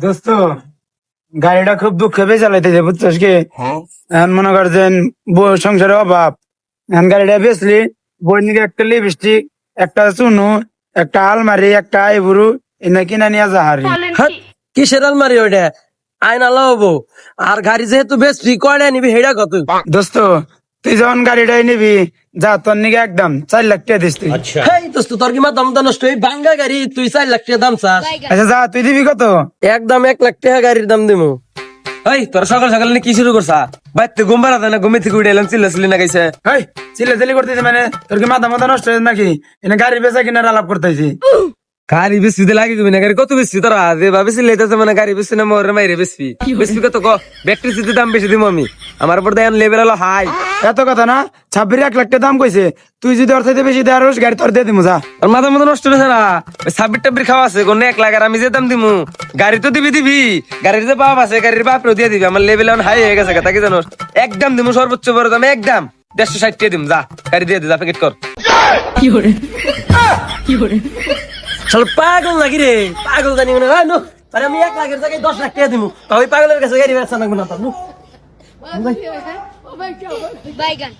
দোস্ত গাড়িটা খুব দুঃখে চালাইতেছে বুঝছস কি? এখন মনে করছেন সংসারের অভাব, এখন গাড়িটা বেচলি বই নিকে একটা লিপস্টিক, একটা চুনু, একটা আলমারি, একটা আইবুড়ু এনে কিনা নিয়ে যাহারি। হাট, কিসের আলমারি ওইটা? আয়না লাগাবো আর গাড়ি যেহেতু বেশ ফ্রি কয়টা নিবি হেডা কত? দোস্ত তুই যখন গাড়িটাই নিবি, যা তোর নিকে একদম 4 লাখ টাকা দিস তুই। হেই দোস্ত, তোর কি মাথা মাথা নষ্ট? এই ভাঙ্গা গাড়ি তুই 4 লাখ টাকা দাম চাস? আচ্ছা যা, তুই দিবি কত? একদম 1 লাখ টাকা গাড়ির দাম দিমু। এই তোর সকাল সকাল কি শুরু করছা? বাইতে ঘুম পাড়া না, ঘুমে থেকে উঠে এলাম, চিল্লা না গাইছে। হেই চিল্লাচিল্লি করতেছি মানে তোর কি মাথা মাথা নষ্ট হয়েছে নাকি? এনে গাড়ি বেচা কিনার আলাপ করতেছি। গাড়ি বেশি লাগে তুমি না? গাড়ি কত বেশি তোরা যে ভাবিস লেতেছে মানে গাড়ি বেশি না মোর মাইরে বেশি বেশি কত ক? ব্যাটারি সিটির দাম বেশি দিব আমি, আমার উপর দেন লেভেল হলো হাই। এত কথা না, 26 লাখ টাকা দাম কইছে। তুই যদি ওর চাইতে বেশি দেয় গাড়ি তোর দিয়ে দিমু যা। আর মাথা মতো নষ্ট হয়েছে না? ওই 26 খাওয়া আছে কোন 1 লাখ, আর আমি যে দাম দিমু গাড়ি তো দিবি গাড়ির যে বাপ আছে গাড়ির বাপরেও দিয়ে দিবি। আমার লেভেল এখন হাই হয়ে গেছে, তা কি জানোস? একদম দিমু সর্বোচ্চ বড় দাম একদম 160 টাকা দিম। যা গাড়ি দিয়ে দে, যা প্যাকেট কর। শালা পাগল নাকি রে? পাগল জানি মনে হয়। আরে আমি 1 লাখের জায়গায় 10 লাখ টাকা দিমু, তাও ওই পাগলের কাছে গাড়ি বেচা লাগবে না তোর। Bye, guys.